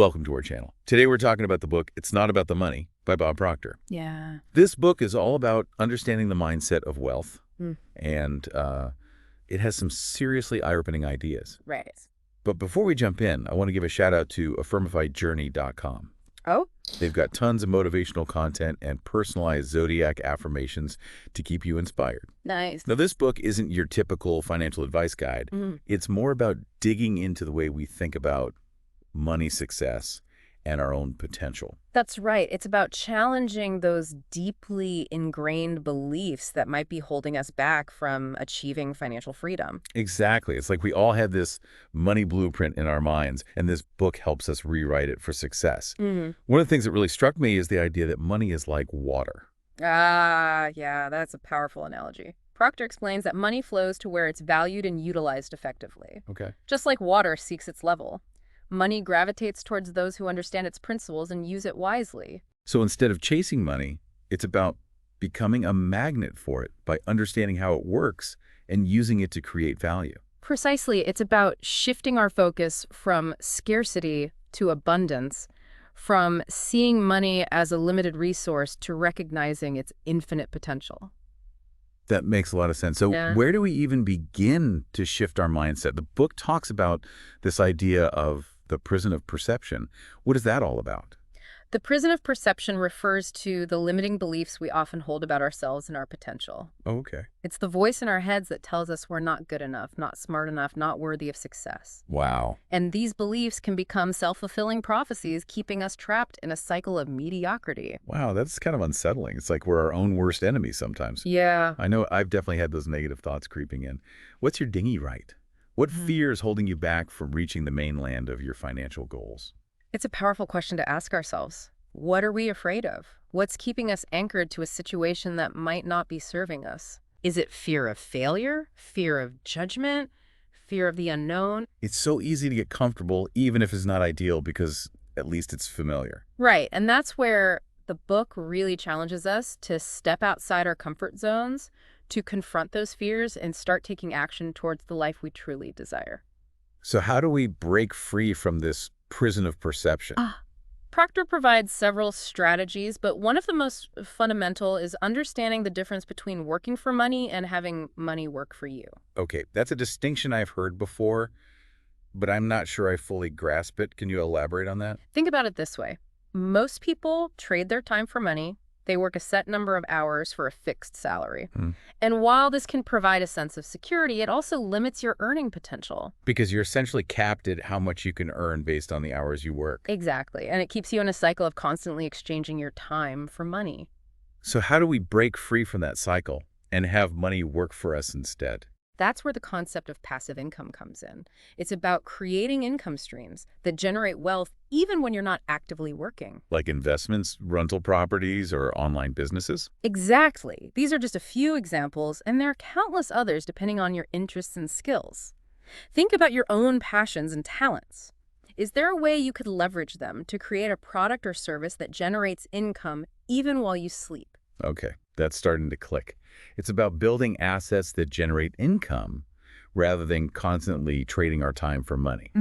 Welcome to our channel. Today we're talking about the book It's Not About the Money by Bob Proctor. Yeah. This book is all about understanding the mindset of wealth, Mm. and it has some seriously eye-opening ideas. Right. But before we jump in, I want to give a shout out to affirmifiedjourney.com. Oh? They've got tons of motivational content and personalized zodiac affirmations to keep you inspired. Nice. Now, this book isn't your typical financial advice guide. Mhm. It's more about digging into the way we think about money success and our own potential. That's right. It's about challenging those deeply ingrained beliefs that might be holding us back from achieving financial freedom. Exactly. It's like we all have this money blueprint in our minds, and this book helps us rewrite it for success. Mhm. One of the things that really struck me is the idea that money is like water. Yeah, that's a powerful analogy. Proctor explains that money flows to where it's valued and utilized effectively. Okay. Just like water seeks its level, money gravitates towards those who understand its principles and use it wisely. So instead of chasing money, it's about becoming a magnet for it by understanding how it works and using it to create value. Precisely, it's about shifting our focus from scarcity to abundance, from seeing money as a limited resource to recognizing its infinite potential. That makes a lot of sense. So Yeah. where do we even begin to shift our mindset? The book talks about this idea of the prison of perception. What is that all about? The prison of perception refers to the limiting beliefs we often hold about ourselves and our potential. Oh, okay. It's the voice in our heads that tells us we're not good enough, not smart enough, not worthy of success. Wow. And these beliefs can become self-fulfilling prophecies, keeping us trapped in a cycle of mediocrity. Wow, that's kind of unsettling. It's like we're our own worst enemies sometimes. Yeah. I know I've definitely had those negative thoughts creeping in. What's your dingy right? What fear is holding you back from reaching the mainland of your financial goals? It's a powerful question to ask ourselves. What are we afraid of? What's keeping us anchored to a situation that might not be serving us? Is it fear of failure? Fear of judgment? Fear of the unknown? It's so easy to get comfortable, even if it's not ideal, because at least it's familiar. Right, and that's where the book really challenges us to step outside our comfort zones, to confront those fears and start taking action towards the life we truly desire. So how do we break free from this prison of perception? Proctor provides several strategies, but one of the most fundamental is understanding the difference between working for money and having money work for you. Okay, that's a distinction I've heard before, but I'm not sure I fully grasp it. Can you elaborate on that? Think about it this way. Most people trade their time for money. They work a set number of hours for a fixed salary. And while this can provide a sense of security, it also limits your earning potential. Because you're essentially capped at how much you can earn based on the hours you work. Exactly. And it keeps you in a cycle of constantly exchanging your time for money. So how do we break free from that cycle and have money work for us instead? That's where the concept of passive income comes in. It's about creating income streams that generate wealth even when you're not actively working. Like investments, rental properties, or online businesses? Exactly. These are just a few examples, and there are countless others depending on your interests and skills. Think about your own passions and talents. Is there a way you could leverage them to create a product or service that generates income even while you sleep? Okay, that's starting to click. It's about building assets that generate income rather than constantly trading our time for money.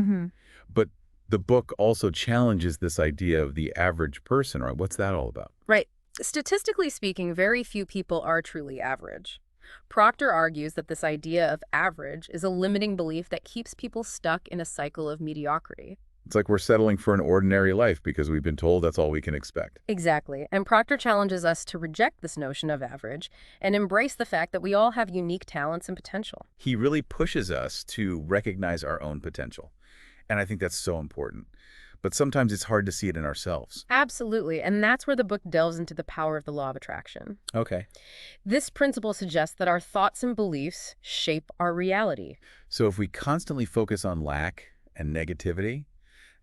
But the book also challenges this idea of the average person, right? What's that all about? Right. Statistically speaking, very few people are truly average. Proctor argues that this idea of average is a limiting belief that keeps people stuck in a cycle of mediocrity. It's like we're settling for an ordinary life because we've been told that's all we can expect. Exactly. And Proctor challenges us to reject this notion of average and embrace the fact that we all have unique talents and potential. He really pushes us to recognize our own potential. And I think that's so important. But sometimes it's hard to see it in ourselves. Absolutely. And that's where the book delves into the power of the law of attraction. Okay. This principle suggests that our thoughts and beliefs shape our reality. So if we constantly focus on lack and negativity,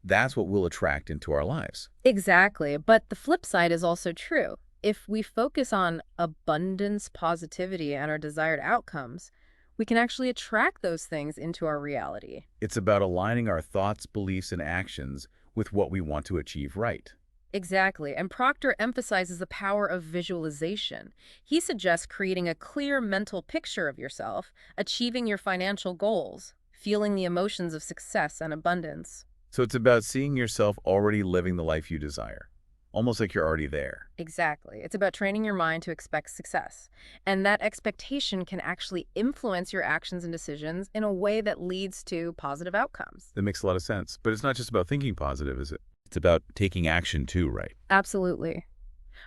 that's what we'll attract into our lives. Exactly. But the flip side is also true. If we focus on abundance, positivity, and our desired outcomes, we can actually attract those things into our reality. It's about aligning our thoughts, beliefs, and actions with what we want to achieve right. Exactly. And Proctor emphasizes the power of visualization. He suggests creating a clear mental picture of yourself, achieving your financial goals, feeling the emotions of success and abundance. So it's about seeing yourself already living the life you desire, almost like you're already there. Exactly. It's about training your mind to expect success. And that expectation can actually influence your actions and decisions in a way that leads to positive outcomes. That makes a lot of sense. But it's not just about thinking positive, is it? It's about taking action too, right? Absolutely.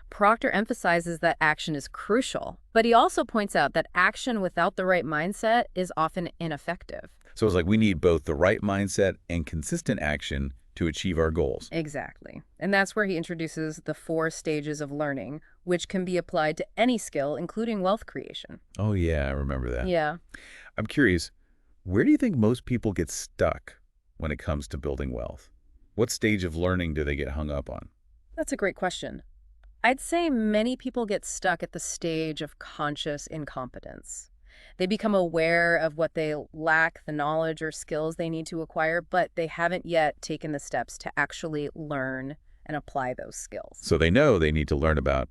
Proctor emphasizes that action is crucial, but he also points out that action without the right mindset is often ineffective. So it's like we need both the right mindset and consistent action to achieve our goals. Exactly. And that's where he introduces the 4 stages of learning, which can be applied to any skill, including wealth creation. Oh, yeah, I remember that. Yeah. I'm curious, where do you think most people get stuck when it comes to building wealth? What stage of learning do they get hung up on? That's a great question. I'd say many people get stuck at the stage of conscious incompetence. They become aware of what they lack, the knowledge or skills they need to acquire, but they haven't yet taken the steps to actually learn and apply those skills. So they know they need to learn about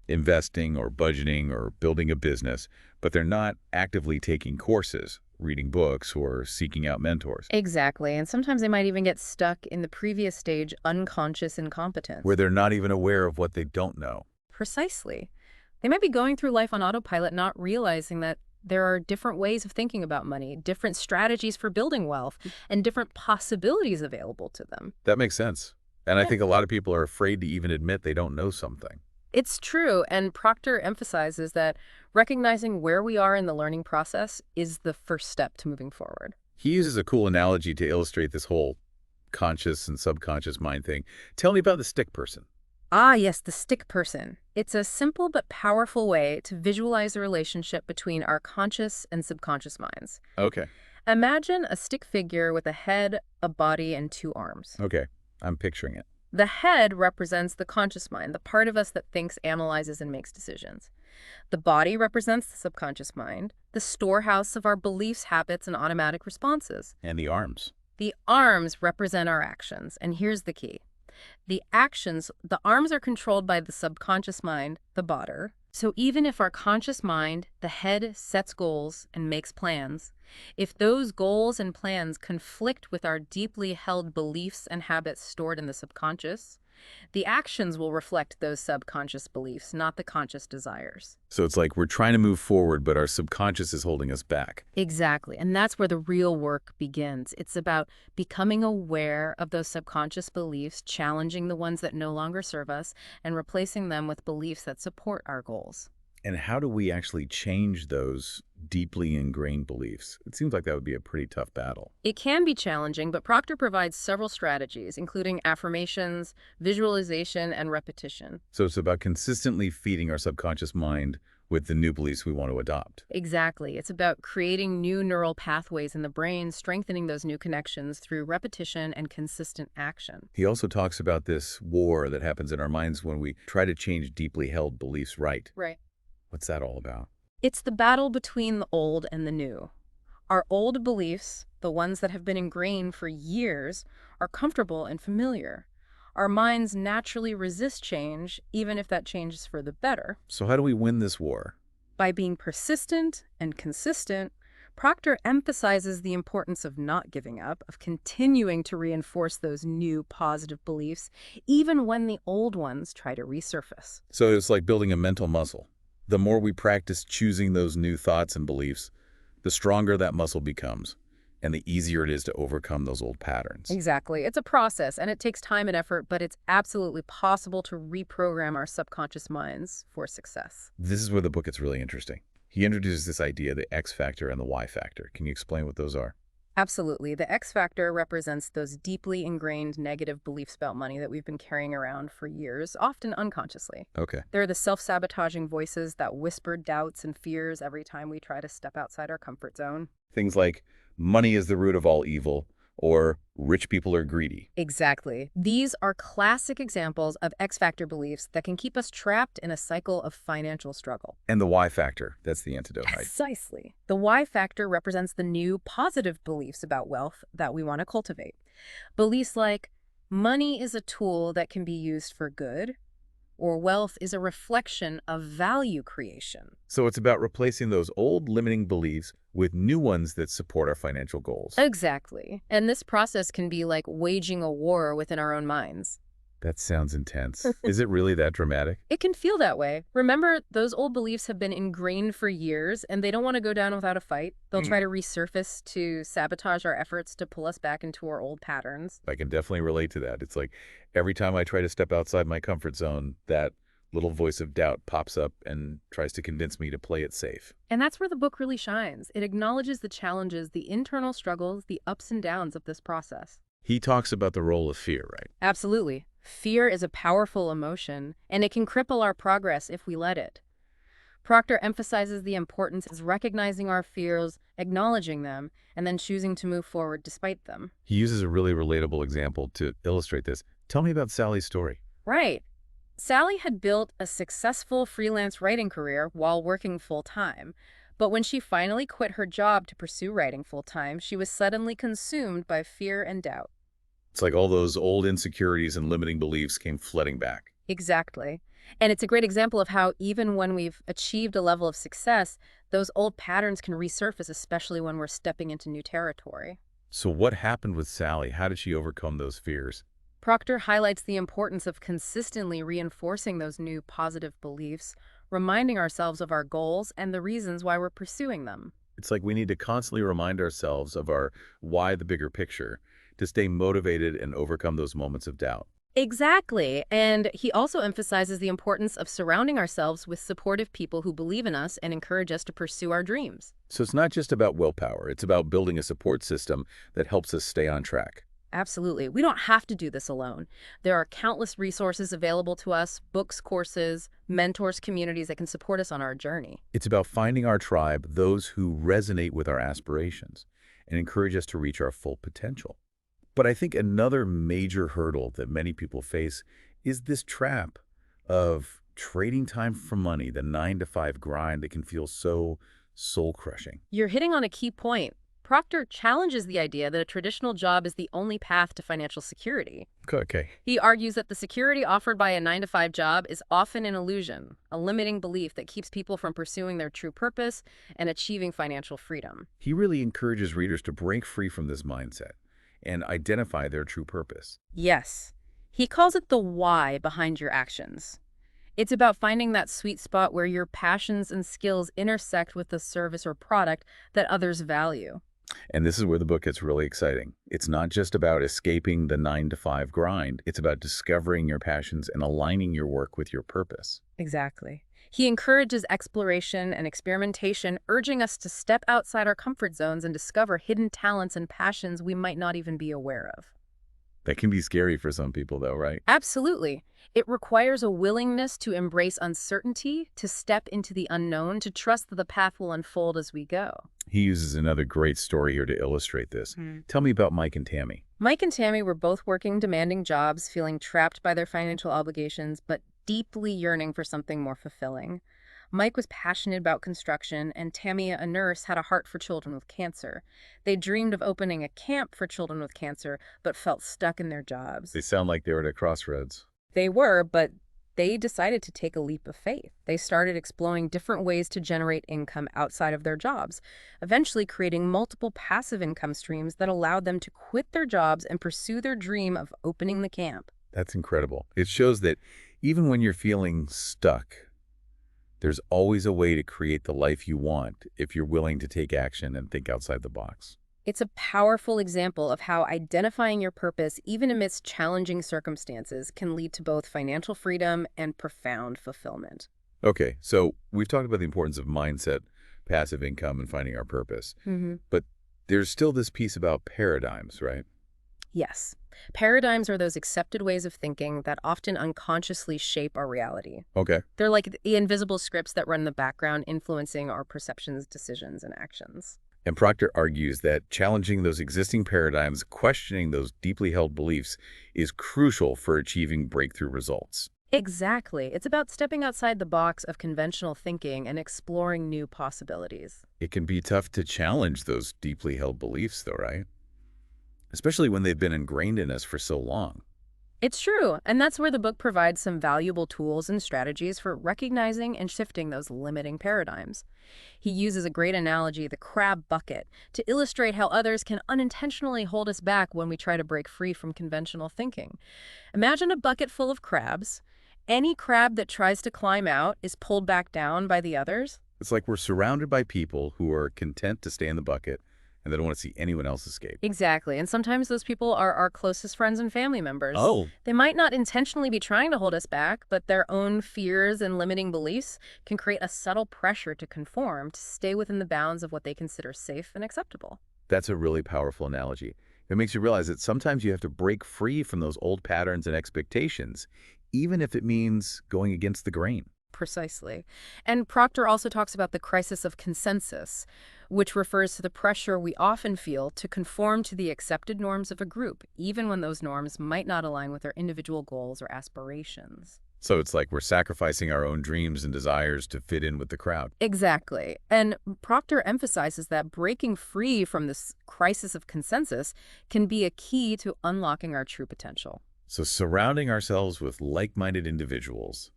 investing or budgeting or building a business, but they're not actively taking courses, reading books, or seeking out mentors, Exactly. And sometimes they might even get stuck in the previous stage, unconscious incompetence. where they're not even aware of what they don't know. Precisely. They might be going through life on autopilot, not realizing that there are different ways of thinking about money, different strategies for building wealth, and different possibilities available to them. That makes sense. And I Yeah. think a lot of people are afraid to even admit they don't know something. It's true, and Proctor emphasizes that recognizing where we are in the learning process is the first step to moving forward. He uses a cool analogy to illustrate this whole conscious and subconscious mind thing. Tell me about the stick person. Ah, yes, the stick person. It's a simple but powerful way to visualize the relationship between our conscious and subconscious minds. Okay. Imagine a stick figure with a head, a body, and 2 arms. Okay. I'm picturing it. The head represents the conscious mind, the part of us that thinks, analyzes, and makes decisions. The body represents the subconscious mind, the storehouse of our beliefs, habits, and automatic responses. And the arms. The arms represent our actions, and here's the key. The arms are controlled by the subconscious mind, the botter. So even if our conscious mind, the head, sets goals and makes plans, if those goals and plans conflict with our deeply held beliefs and habits stored in the subconscious, the actions will reflect those subconscious beliefs, not the conscious desires. So it's like we're trying to move forward, but our subconscious is holding us back. Exactly. And that's where the real work begins. It's about becoming aware of those subconscious beliefs, challenging the ones that no longer serve us, and replacing them with beliefs that support our goals. And how do we actually change those deeply ingrained beliefs? It seems like that would be a pretty tough battle. It can be challenging, but Proctor provides several strategies, including affirmations, visualization, and repetition. So it's about consistently feeding our subconscious mind with the new beliefs we want to adopt. Exactly. It's about creating new neural pathways in the brain, strengthening those new connections through repetition and consistent action. He also talks about this war that happens in our minds when we try to change deeply held beliefs right. Right. What's that all about? It's the battle between the old and the new. Our old beliefs, the ones that have been ingrained for years, are comfortable and familiar. Our minds naturally resist change, even if that change is for the better. So how do we win this war? By being persistent and consistent, Proctor emphasizes the importance of not giving up, of continuing to reinforce those new positive beliefs, even when the old ones try to resurface. So it's like building a mental muscle. The more we practice choosing those new thoughts and beliefs, the stronger that muscle becomes, and the easier it is to overcome those old patterns. Exactly. It's a process, and it takes time and effort, but it's absolutely possible to reprogram our subconscious minds for success. This is where the book gets really interesting. He introduces this idea, the X factor and the Y factor. Can you explain what those are? Absolutely. The X factor represents those deeply ingrained negative beliefs about money that we've been carrying around for years, often unconsciously. Okay. They're the self-sabotaging voices that whisper doubts and fears every time we try to step outside our comfort zone. Things like money is the root of all evil, or rich people are greedy. Exactly. These are classic examples of X-factor beliefs that can keep us trapped in a cycle of financial struggle. And the Y factor, that's the antidote, right? Precisely. The Y factor represents the new positive beliefs about wealth that we want to cultivate. Beliefs like money is a tool that can be used for good, or wealth is a reflection of value creation. So it's about replacing those old limiting beliefs with new ones that support our financial goals. Exactly. And this process can be like waging a war within our own minds. That sounds intense. Is it really that dramatic? It can feel that way. Remember, those old beliefs have been ingrained for years, and they don't want to go down without a fight. They'll try to resurface to sabotage our efforts to pull us back into our old patterns. I can definitely relate to that. It's like every time I try to step outside my comfort zone, that little voice of doubt pops up and tries to convince me to play it safe. And that's where the book really shines. It acknowledges the challenges, the internal struggles, the ups and downs of this process. He talks about the role of fear, right? Absolutely. Fear is a powerful emotion, and it can cripple our progress if we let it. Proctor emphasizes the importance of recognizing our fears, acknowledging them, and then choosing to move forward despite them. He uses a really relatable example to illustrate this. Tell me about Sally's story. Right. Sally had built a successful freelance writing career while working full-time. But when she finally quit her job to pursue writing full-time, she was suddenly consumed by fear and doubt. It's like all those old insecurities and limiting beliefs came flooding back. Exactly. And it's a great example of how even when we've achieved a level of success, those old patterns can resurface, especially when we're stepping into new territory. So what happened with Sally? How did she overcome those fears? Proctor highlights the importance of consistently reinforcing those new positive beliefs, reminding ourselves of our goals and the reasons why we're pursuing them. It's like we need to constantly remind ourselves of our why, the bigger picture, to stay motivated and overcome those moments of doubt. Exactly. And he also emphasizes the importance of surrounding ourselves with supportive people who believe in us and encourage us to pursue our dreams. So it's not just about willpower. It's about building a support system that helps us stay on track. Absolutely. We don't have to do this alone. There are countless resources available to us, books, courses, mentors, communities that can support us on our journey. It's about finding our tribe, those who resonate with our aspirations, and encourage us to reach our full potential. But I think another major hurdle that many people face is this trap of trading time for money, the 9-to-5 grind that can feel so soul-crushing. You're hitting on a key point. Proctor challenges the idea that a traditional job is the only path to financial security. Okay. He argues that the security offered by a 9-to-5 job is often an illusion, a limiting belief that keeps people from pursuing their true purpose and achieving financial freedom. He really encourages readers to break free from this mindset and identify their true purpose. Yes. He calls it the why behind your actions. It's about finding that sweet spot where your passions and skills intersect with the service or product that others value. And this is where the book gets really exciting. It's not just about escaping the 9-to-5 grind. It's about discovering your passions and aligning your work with your purpose. Exactly. He encourages exploration and experimentation, urging us to step outside our comfort zones and discover hidden talents and passions we might not even be aware of. That can be scary for some people, though, right? Absolutely. It requires a willingness to embrace uncertainty, to step into the unknown, to trust that the path will unfold as we go. He uses another great story here to illustrate this. Tell me about Mike and Tammy. Mike and Tammy were both working demanding jobs, feeling trapped by their financial obligations, but deeply yearning for something more fulfilling. Mike was passionate about construction, and Tammy, a nurse, had a heart for children with cancer. They dreamed of opening a camp for children with cancer, but felt stuck in their jobs. They sound like they were at a crossroads. They were, but they decided to take a leap of faith. They started exploring different ways to generate income outside of their jobs, eventually creating multiple passive income streams that allowed them to quit their jobs and pursue their dream of opening the camp. That's incredible. It shows that even when you're feeling stuck, there's always a way to create the life you want if you're willing to take action and think outside the box. It's a powerful example of how identifying your purpose, even amidst challenging circumstances, can lead to both financial freedom and profound fulfillment. Okay, so we've talked about the importance of mindset, passive income, and finding our purpose. But there's still this piece about paradigms, right? Yes. Paradigms are those accepted ways of thinking that often unconsciously shape our reality. Okay. They're like the invisible scripts that run in the background, influencing our perceptions, decisions, and actions. And Proctor argues that challenging those existing paradigms, questioning those deeply held beliefs, is crucial for achieving breakthrough results. Exactly. It's about stepping outside the box of conventional thinking and exploring new possibilities. It can be tough to challenge those deeply held beliefs, though, right? Especially when they've been ingrained in us for so long. It's true, and that's where the book provides some valuable tools and strategies for recognizing and shifting those limiting paradigms. He uses a great analogy, the crab bucket, to illustrate how others can unintentionally hold us back when we try to break free from conventional thinking. Imagine a bucket full of crabs. Any crab that tries to climb out is pulled back down by the others. It's like we're surrounded by people who are content to stay in the bucket and they don't want to see anyone else escape. Exactly, and sometimes those people are our closest friends and family members. Oh, They might not intentionally be trying to hold us back, but their own fears and limiting beliefs can create a subtle pressure to conform, to stay within the bounds of what they consider safe and acceptable. that's a really powerful analogy. It makes you realize that sometimes you have to break free from those old patterns and expectations, even if it means going against the grain. Precisely. And Proctor also talks about the crisis of consensus, which refers to the pressure we often feel to conform to the accepted norms of a group, even when those norms might not align with our individual goals or aspirations. So it's like we're sacrificing our own dreams and desires to fit in with the crowd. Exactly. And Proctor emphasizes that breaking free from this crisis of consensus can be a key to unlocking our true potential. So surrounding ourselves with like-minded individuals,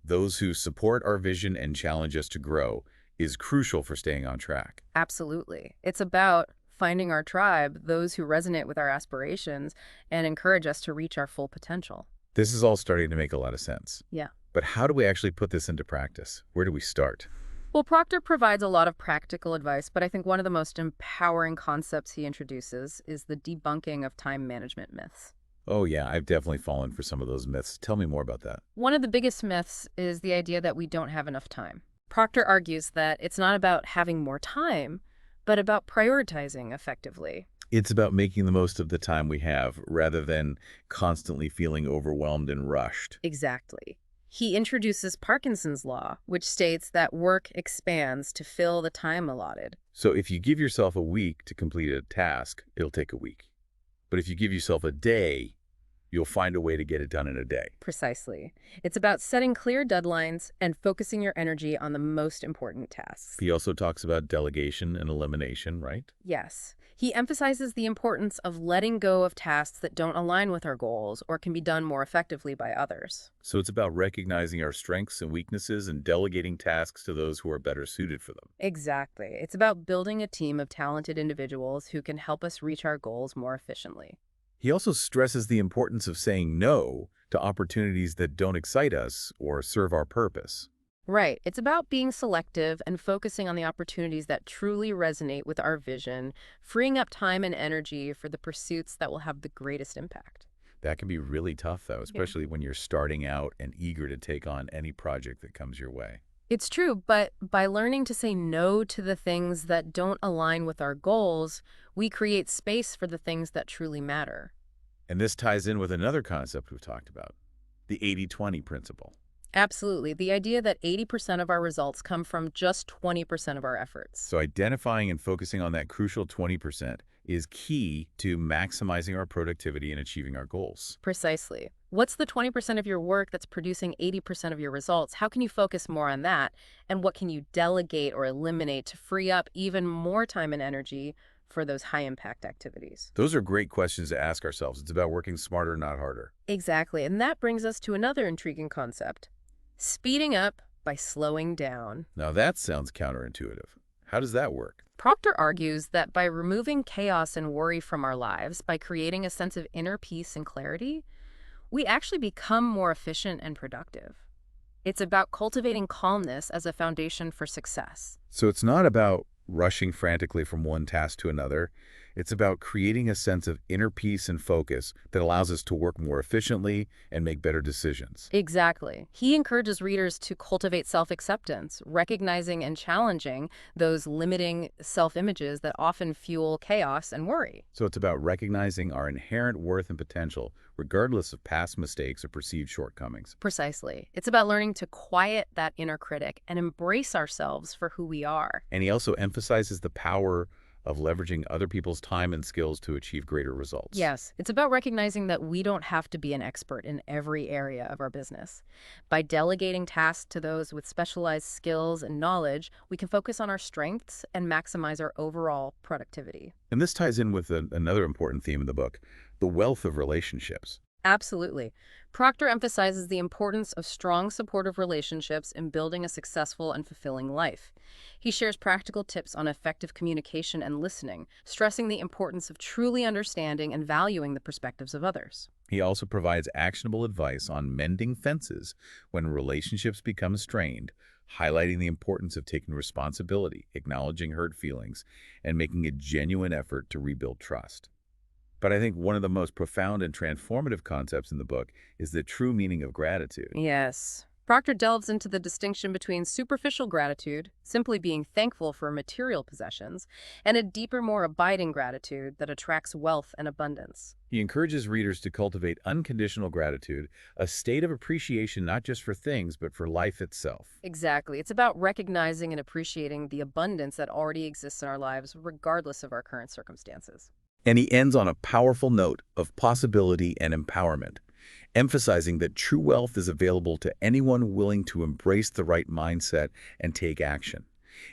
those who support our vision and challenge us to grow, is crucial for staying on track. Absolutely. It's about finding our tribe, those who resonate with our aspirations and encourage us to reach our full potential. This is all starting to make a lot of sense. Yeah. But how do we actually put this into practice? Where do we start? Well, Proctor provides a lot of practical advice, but I think one of the most empowering concepts he introduces is the debunking of time management myths. Oh yeah, I've definitely fallen for some of those myths. Tell me more about that. One of the biggest myths is the idea that we don't have enough time. Proctor argues that it's not about having more time, but about prioritizing effectively. It's about making the most of the time we have rather than constantly feeling overwhelmed and rushed. Exactly. He introduces Parkinson's law, which states that work expands to fill the time allotted. So if you give yourself a week to complete a task, it'll take a week. But if you give yourself a day, you'll find a way to get it done in a day. Precisely. It's about setting clear deadlines and focusing your energy on the most important tasks. He also talks about delegation and elimination, right? Yes. He emphasizes the importance of letting go of tasks that don't align with our goals or can be done more effectively by others. So it's about recognizing our strengths and weaknesses and delegating tasks to those who are better suited for them. Exactly. It's about building a team of talented individuals who can help us reach our goals more efficiently. He also stresses the importance of saying no to opportunities that don't excite us or serve our purpose. Right. It's about being selective and focusing on the opportunities that truly resonate with our vision, freeing up time and energy for the pursuits that will have the greatest impact. That can be really tough, though, especially when you're starting out and eager to take on any project that comes your way. It's true, but by learning to say no to the things that don't align with our goals, we create space for the things that truly matter. And this ties in with another concept we've talked about, the 80-20 principle. Absolutely. The idea that 80% of our results come from just 20% of our efforts. So identifying and focusing on that crucial 20% is key to maximizing our productivity and achieving our goals. Precisely. What's the 20% of your work that's producing 80% of your results? How can you focus more on that? And what can you delegate or eliminate to free up even more time and energy for those high-impact activities? Those are great questions to ask ourselves. It's about working smarter, not harder. Exactly. And that brings us to another intriguing concept: speeding up by slowing down. Now that sounds counterintuitive. How does that work? Proctor argues that by removing chaos and worry from our lives, by creating a sense of inner peace and clarity, we actually become more efficient and productive. It's about cultivating calmness as a foundation for success. So it's not about rushing frantically from one task to another. It's about creating a sense of inner peace and focus that allows us to work more efficiently and make better decisions. Exactly. He encourages readers to cultivate self-acceptance, recognizing and challenging those limiting self-images that often fuel chaos and worry. So it's about recognizing our inherent worth and potential, regardless of past mistakes or perceived shortcomings. Precisely. It's about learning to quiet that inner critic and embrace ourselves for who we are. And he also emphasizes the power of leveraging other people's time and skills to achieve greater results. Yes, it's about recognizing that we don't have to be an expert in every area of our business. By delegating tasks to those with specialized skills and knowledge, we can focus on our strengths and maximize our overall productivity. And this ties in with another important theme in the book, the wealth of relationships. Absolutely. Proctor emphasizes the importance of strong supportive relationships in building a successful and fulfilling life. He shares practical tips on effective communication and listening, stressing the importance of truly understanding and valuing the perspectives of others. He also provides actionable advice on mending fences when relationships become strained, highlighting the importance of taking responsibility, acknowledging hurt feelings, and making a genuine effort to rebuild trust. But I think one of the most profound and transformative concepts in the book is the true meaning of gratitude. Yes. Proctor delves into the distinction between superficial gratitude, simply being thankful for material possessions, and a deeper, more abiding gratitude that attracts wealth and abundance. He encourages readers to cultivate unconditional gratitude, a state of appreciation not just for things, but for life itself. Exactly. It's about recognizing and appreciating the abundance that already exists in our lives, regardless of our current circumstances. And he ends on a powerful note of possibility and empowerment, emphasizing that true wealth is available to anyone willing to embrace the right mindset and take action.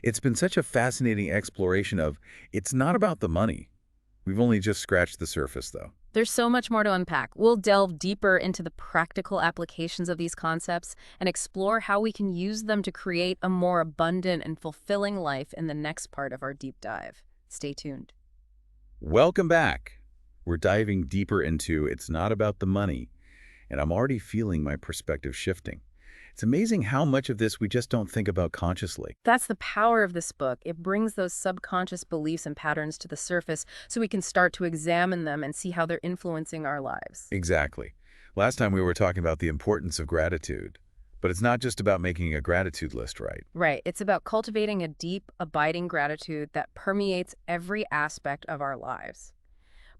It's been such a fascinating exploration of it's not about the money. We've only just scratched the surface, though. There's so much more to unpack. We'll delve deeper into the practical applications of these concepts and explore how we can use them to create a more abundant and fulfilling life in the next part of our deep dive. Stay tuned. Welcome back. We're diving deeper into It's Not About the Money, and I'm already feeling my perspective shifting. It's amazing how much of this we just don't think about consciously. That's the power of this book. It brings those subconscious beliefs and patterns to the surface so we can start to examine them and see how they're influencing our lives. Exactly. Last time we were talking about the importance of gratitude, but it's not just about making a gratitude list, right? Right. It's about cultivating a deep, abiding gratitude that permeates every aspect of our lives.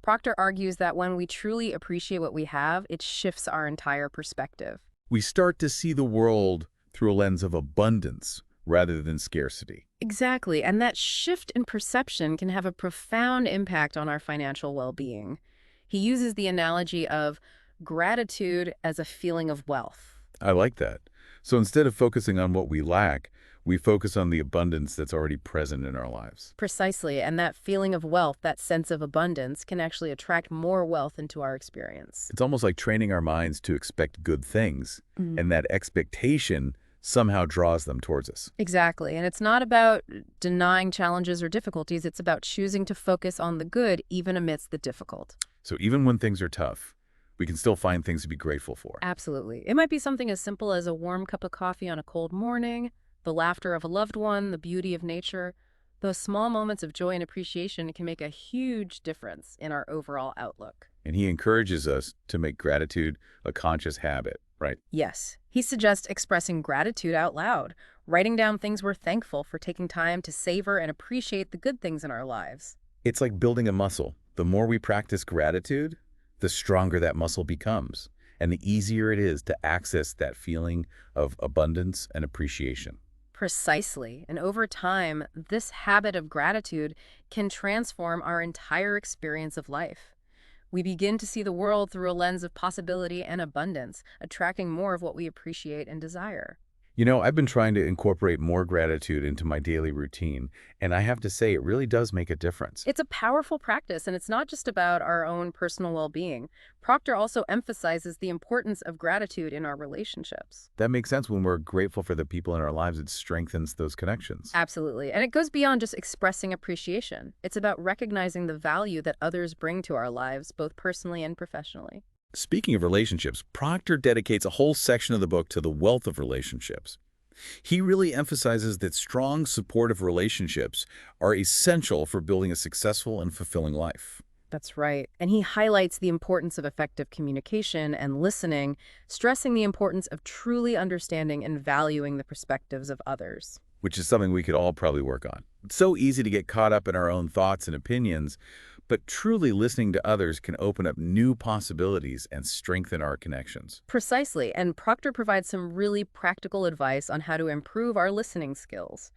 Proctor argues that when we truly appreciate what we have, it shifts our entire perspective. We start to see the world through a lens of abundance rather than scarcity. Exactly. And that shift in perception can have a profound impact on our financial well-being. He uses the analogy of gratitude as a feeling of wealth. I like that. So instead of focusing on what we lack, we focus on the abundance that's already present in our lives. Precisely. And that feeling of wealth, that sense of abundance, can actually attract more wealth into our experience. It's almost like training our minds to expect good things, and that expectation somehow draws them towards us. Exactly. And it's not about denying challenges or difficulties. It's about choosing to focus on the good even amidst the difficult. So even when things are tough, we can still find things to be grateful for. Absolutely. It might be something as simple as a warm cup of coffee on a cold morning, the laughter of a loved one, the beauty of nature. Those small moments of joy and appreciation can make a huge difference in our overall outlook. And he encourages us to make gratitude a conscious habit, right? Yes. He suggests expressing gratitude out loud, writing down things we're thankful for, taking time to savor and appreciate the good things in our lives. It's like building a muscle. The more we practice gratitude, the stronger that muscle becomes, and the easier it is to access that feeling of abundance and appreciation. Precisely. And over time, this habit of gratitude can transform our entire experience of life. We begin to see the world through a lens of possibility and abundance, attracting more of what we appreciate and desire. You know, I've been trying to incorporate more gratitude into my daily routine, and I have to say it really does make a difference. It's a powerful practice, and it's not just about our own personal well-being. Proctor also emphasizes the importance of gratitude in our relationships. That makes sense. When we're grateful for the people in our lives, it strengthens those connections. Absolutely. And it goes beyond just expressing appreciation. It's about recognizing the value that others bring to our lives, both personally and professionally. Speaking of relationships, Proctor dedicates a whole section of the book to the wealth of relationships. He really emphasizes that strong, supportive relationships are essential for building a successful and fulfilling life. That's right. And he highlights the importance of effective communication and listening, stressing the importance of truly understanding and valuing the perspectives of others. Which is something we could all probably work on. It's so easy to get caught up in our own thoughts and opinions, but truly listening to others can open up new possibilities and strengthen our connections. Precisely. And Proctor provides some really practical advice on how to improve our listening skills.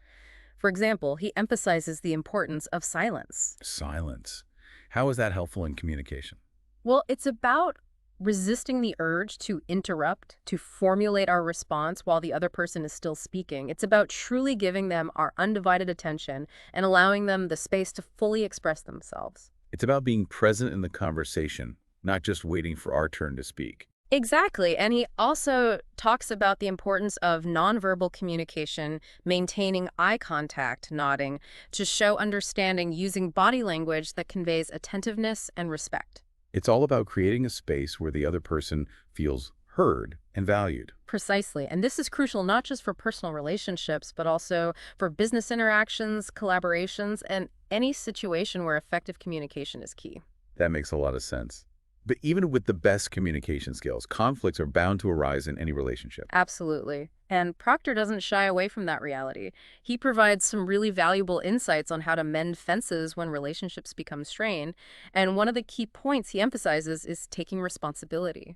For example, he emphasizes the importance of silence. Silence. How is that helpful in communication? Well, it's about resisting the urge to interrupt, to formulate our response while the other person is still speaking. It's about truly giving them our undivided attention and allowing them the space to fully express themselves. It's about being present in the conversation, not just waiting for our turn to speak. Exactly. And he also talks about the importance of nonverbal communication, maintaining eye contact, nodding, to show understanding using body language that conveys attentiveness and respect. It's all about creating a space where the other person feels heard and valued. Precisely. And this is crucial not just for personal relationships, but also for business interactions, collaborations, and any situation where effective communication is key. That makes a lot of sense. But even with the best communication skills, conflicts are bound to arise in any relationship. Absolutely. And Proctor doesn't shy away from that reality. He provides some really valuable insights on how to mend fences when relationships become strained. And one of the key points he emphasizes is taking responsibility.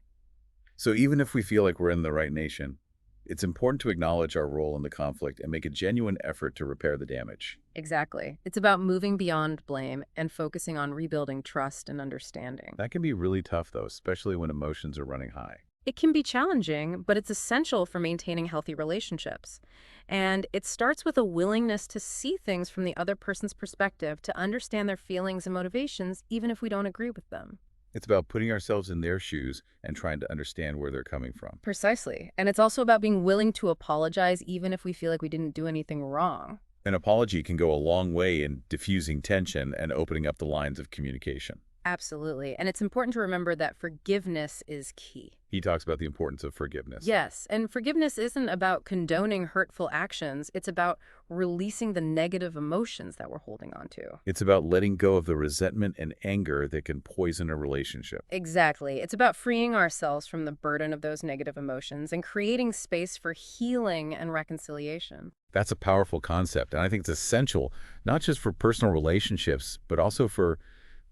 So even if we feel like we're in the right nation, it's important to acknowledge our role in the conflict and make a genuine effort to repair the damage. Exactly. It's about moving beyond blame and focusing on rebuilding trust and understanding. That can be really tough, though, especially when emotions are running high. It can be challenging, but it's essential for maintaining healthy relationships. And it starts with a willingness to see things from the other person's perspective, to understand their feelings and motivations, even if we don't agree with them. It's about putting ourselves in their shoes and trying to understand where they're coming from. Precisely. And it's also about being willing to apologize, even if we feel like we didn't do anything wrong. An apology can go a long way in diffusing tension and opening up the lines of communication. Absolutely. And it's important to remember that forgiveness is key. He talks about the importance of forgiveness. Yes, and forgiveness isn't about condoning hurtful actions. It's about releasing the negative emotions that we're holding on to. It's about letting go of the resentment and anger that can poison a relationship. Exactly. It's about freeing ourselves from the burden of those negative emotions and creating space for healing and reconciliation. That's a powerful concept, and I think it's essential, not just for personal relationships, but also for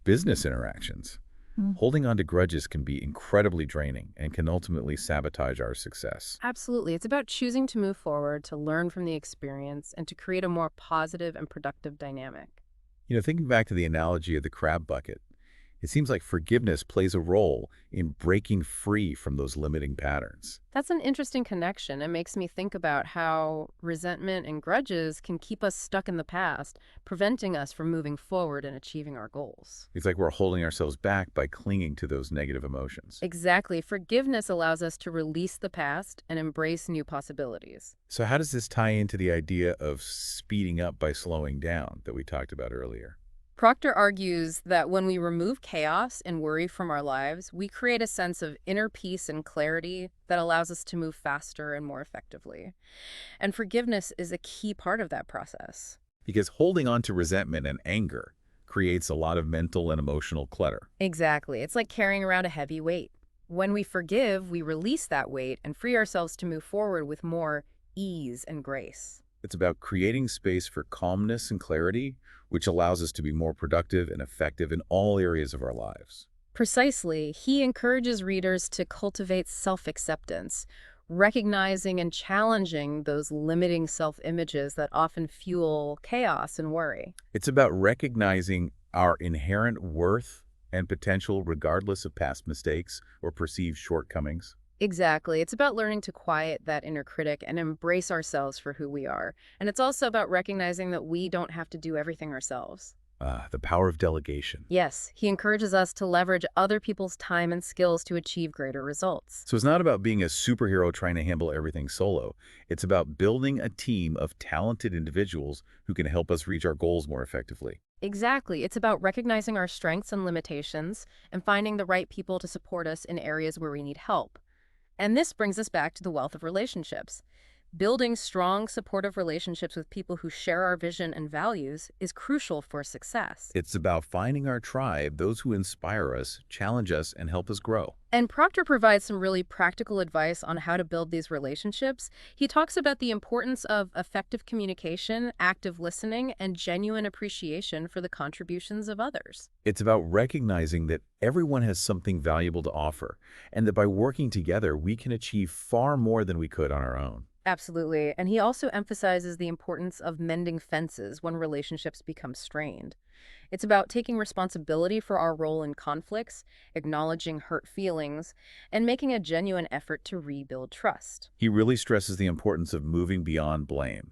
business interactions. Holding on to grudges can be incredibly draining and can ultimately sabotage our success. Absolutely. It's about choosing to move forward, to learn from the experience, and to create a more positive and productive dynamic. Thinking back to the analogy of the crab bucket, it seems like forgiveness plays a role in breaking free from those limiting patterns. That's an interesting connection. It makes me think about how resentment and grudges can keep us stuck in the past, preventing us from moving forward and achieving our goals. It's like we're holding ourselves back by clinging to those negative emotions. Exactly. Forgiveness allows us to release the past and embrace new possibilities. So how does this tie into the idea of speeding up by slowing down that we talked about earlier? Proctor argues that when we remove chaos and worry from our lives, we create a sense of inner peace and clarity that allows us to move faster and more effectively. And forgiveness is a key part of that process. Because holding on to resentment and anger creates a lot of mental and emotional clutter. Exactly. It's like carrying around a heavy weight. When we forgive, we release that weight and free ourselves to move forward with more ease and grace. It's about creating space for calmness and clarity, which allows us to be more productive and effective in all areas of our lives. Precisely, he encourages readers to cultivate self-acceptance, recognizing and challenging those limiting self-images that often fuel chaos and worry. It's about recognizing our inherent worth and potential regardless of past mistakes or perceived shortcomings. Exactly. It's about learning to quiet that inner critic and embrace ourselves for who we are. And it's also about recognizing that we don't have to do everything ourselves. The power of delegation. Yes, he encourages us to leverage other people's time and skills to achieve greater results. So it's not about being a superhero trying to handle everything solo. It's about building a team of talented individuals who can help us reach our goals more effectively. Exactly. It's about recognizing our strengths and limitations and finding the right people to support us in areas where we need help. And this brings us back to the wealth of relationships. Building strong, supportive relationships with people who share our vision and values is crucial for success. It's about finding our tribe, those who inspire us, challenge us, and help us grow. And Proctor provides some really practical advice on how to build these relationships. He talks about the importance of effective communication, active listening, and genuine appreciation for the contributions of others. It's about recognizing that everyone has something valuable to offer, and that by working together, we can achieve far more than we could on our own. Absolutely. And he also emphasizes the importance of mending fences when relationships become strained. It's about taking responsibility for our role in conflicts, acknowledging hurt feelings, and making a genuine effort to rebuild trust. He really stresses the importance of moving beyond blame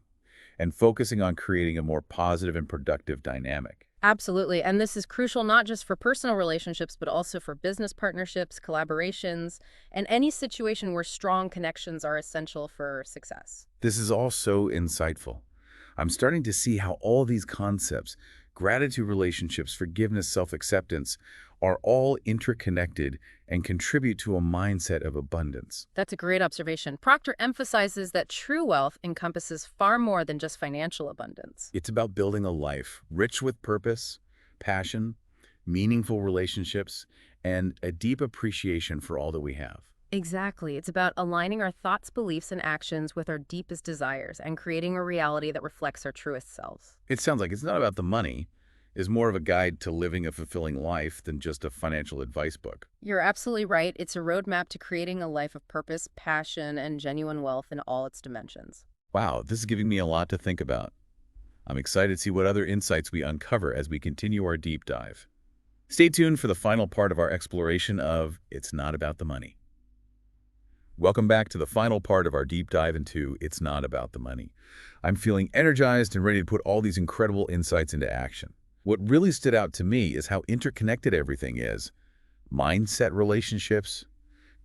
and focusing on creating a more positive and productive dynamic. Absolutely. And this is crucial not just for personal relationships, but also for business partnerships, collaborations, and any situation where strong connections are essential for success. This is all so insightful. I'm starting to see how all these concepts, gratitude relationships, forgiveness, self-acceptance, are all interconnected and contribute to a mindset of abundance. That's a great observation. Proctor emphasizes that true wealth encompasses far more than just financial abundance. It's about building a life rich with purpose, passion, meaningful relationships, and a deep appreciation for all that we have. Exactly. It's about aligning our thoughts, beliefs, and actions with our deepest desires and creating a reality that reflects our truest selves. It sounds like it's not about the money. It's more of a guide to living a fulfilling life than just a financial advice book. You're absolutely right. It's a roadmap to creating a life of purpose, passion, and genuine wealth in all its dimensions. Wow, this is giving me a lot to think about. I'm excited to see what other insights we uncover as we continue our deep dive. Stay tuned for the final part of our exploration of It's Not About the Money. Welcome back to the final part of our deep dive into It's Not About the Money. I'm feeling energized and ready to put all these incredible insights into action. What really stood out to me is how interconnected everything is. Mindset, relationships,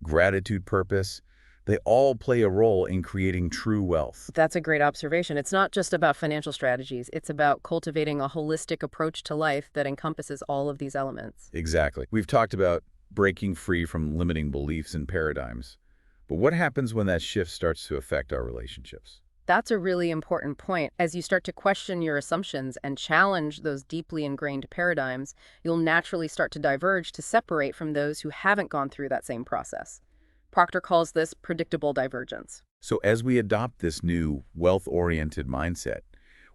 gratitude, purpose, they all play a role in creating true wealth. That's a great observation. It's not just about financial strategies. It's about cultivating a holistic approach to life that encompasses all of these elements. Exactly. We've talked about breaking free from limiting beliefs and paradigms. But what happens when that shift starts to affect our relationships? That's a really important point. As you start to question your assumptions and challenge those deeply ingrained paradigms, you'll naturally start to diverge to separate from those who haven't gone through that same process. Proctor calls this predictable divergence. So as we adopt this new wealth-oriented mindset,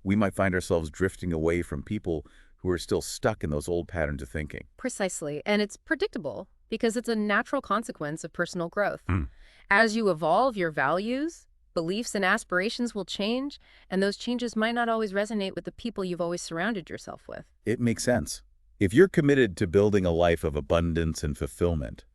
we might find ourselves drifting away from people who are still stuck in those old patterns of thinking. Precisely. And it's predictable because it's a natural consequence of personal growth. Hmm. As you evolve, your values, beliefs, and aspirations will change, and those changes might not always resonate with the people you've always surrounded yourself with. It makes sense. If you're committed to building a life of abundance and fulfillment,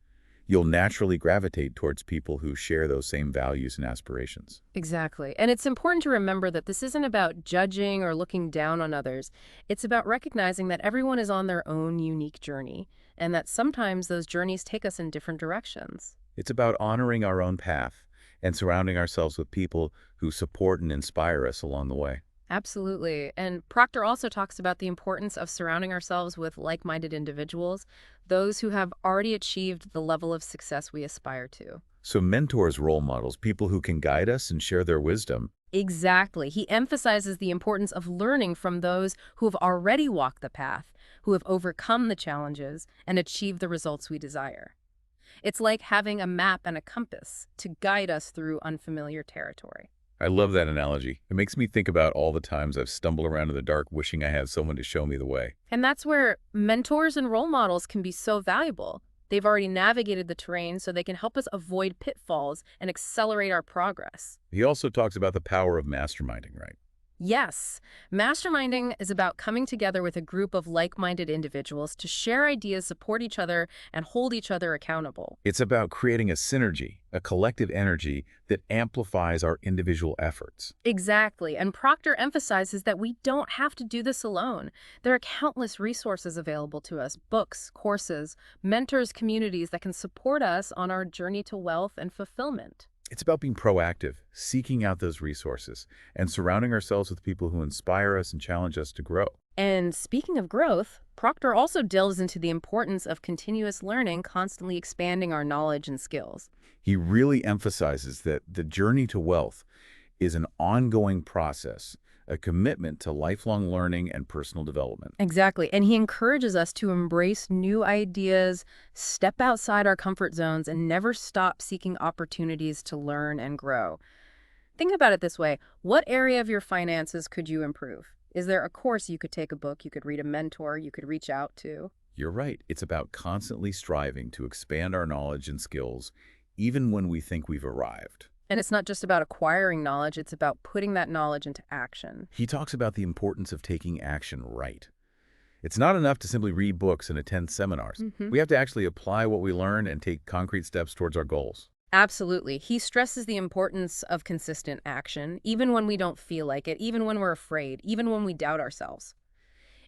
you'll naturally gravitate towards people who share those same values and aspirations. Exactly. And it's important to remember that this isn't about judging or looking down on others. It's about recognizing that everyone is on their own unique journey, and that sometimes those journeys take us in different directions. It's about honoring our own path and surrounding ourselves with people who support and inspire us along the way. Absolutely. And Proctor also talks about the importance of surrounding ourselves with like-minded individuals, those who have already achieved the level of success we aspire to. So mentors, role models, people who can guide us and share their wisdom. Exactly. He emphasizes the importance of learning from those who have already walked the path, who have overcome the challenges, and achieved the results we desire. It's like having a map and a compass to guide us through unfamiliar territory. I love that analogy. It makes me think about all the times I've stumbled around in the dark wishing I had someone to show me the way. And that's where mentors and role models can be so valuable. They've already navigated the terrain, so they can help us avoid pitfalls and accelerate our progress. He also talks about the power of masterminding, right? Yes, masterminding is about coming together with a group of like-minded individuals to share ideas, support each other, and hold each other accountable. It's about creating a synergy, a collective energy that amplifies our individual efforts. Exactly, and Proctor emphasizes that we don't have to do this alone. There are countless resources available to us, books, courses, mentors, communities that can support us on our journey to wealth and fulfillment. It's about being proactive, seeking out those resources, and surrounding ourselves with people who inspire us and challenge us to grow. And speaking of growth, Proctor also delves into the importance of continuous learning, constantly expanding our knowledge and skills. He really emphasizes that the journey to wealth is an ongoing process, a commitment to lifelong learning and personal development. Exactly. And he encourages us to embrace new ideas, step outside our comfort zones, and never stop seeking opportunities to learn and grow. Think about it this way. What area of your finances could you improve? Is there a course you could take, a book, you could read, a mentor you could reach out to? You're right. It's about constantly striving to expand our knowledge and skills, even when we think we've arrived. And it's not just about acquiring knowledge, it's about putting that knowledge into action. He talks about the importance of taking action right. It's not enough to simply read books and attend seminars. We have to actually apply what we learn and take concrete steps towards our goals. Absolutely. He stresses the importance of consistent action, even when we don't feel like it, even when we're afraid, even when we doubt ourselves.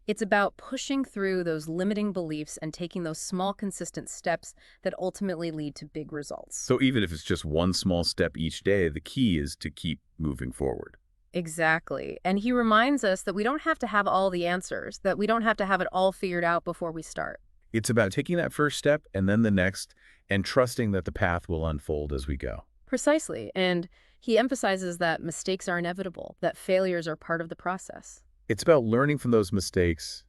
It's about pushing through those limiting beliefs and taking those small, consistent steps that ultimately lead to big results. So even if it's just one small step each day, the key is to keep moving forward. Exactly. And he reminds us that we don't have to have all the answers, that we don't have to have it all figured out before we start. It's about taking that first step and then the next, and trusting that the path will unfold as we go. Precisely. And he emphasizes that mistakes are inevitable, that failures are part of the process. It's about learning from those mistakes,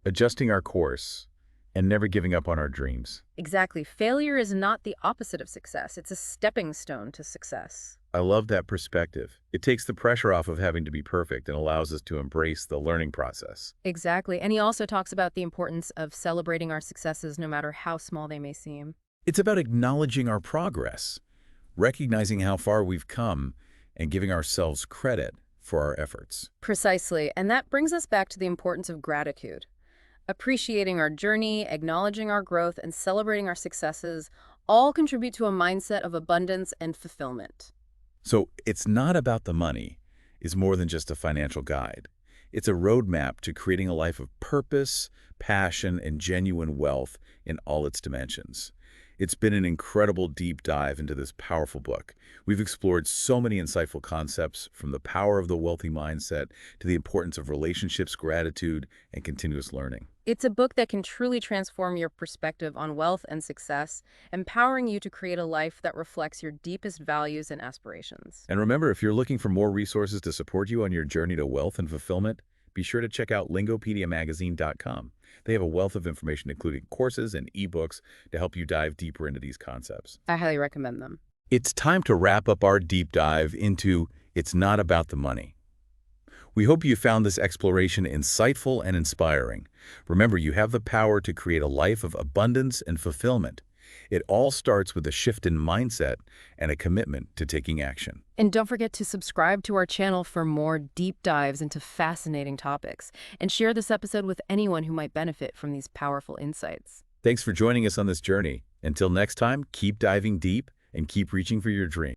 adjusting our course, and never giving up on our dreams. Exactly. Failure is not the opposite of success. It's a stepping stone to success. I love that perspective. It takes the pressure off of having to be perfect and allows us to embrace the learning process. Exactly. And he also talks about the importance of celebrating our successes no matter how small they may seem. It's about acknowledging our progress, recognizing how far we've come, and giving ourselves credit for our efforts. Precisely. And that brings us back to the importance of gratitude. Appreciating our journey, acknowledging our growth, and celebrating our successes all contribute to a mindset of abundance and fulfillment. So it's not about the money. It's more than just a financial guide. It's a roadmap to creating a life of purpose, passion, and genuine wealth in all its dimensions. It's been an incredible deep dive into this powerful book. We've explored so many insightful concepts, from the power of the wealthy mindset to the importance of relationships, gratitude, and continuous learning. It's a book that can truly transform your perspective on wealth and success, empowering you to create a life that reflects your deepest values and aspirations. And remember, if you're looking for more resources to support you on your journey to wealth and fulfillment, be sure to check out lingopediamagazine.com. They have a wealth of information, including courses and ebooks, to help you dive deeper into these concepts. I highly recommend them. It's time to wrap up our deep dive into It's Not About the Money. We hope you found this exploration insightful and inspiring. Remember, you have the power to create a life of abundance and fulfillment. It all starts with a shift in mindset and a commitment to taking action. And don't forget to subscribe to our channel for more deep dives into fascinating topics, and share this episode with anyone who might benefit from these powerful insights. Thanks for joining us on this journey. Until next time, keep diving deep and keep reaching for your dreams.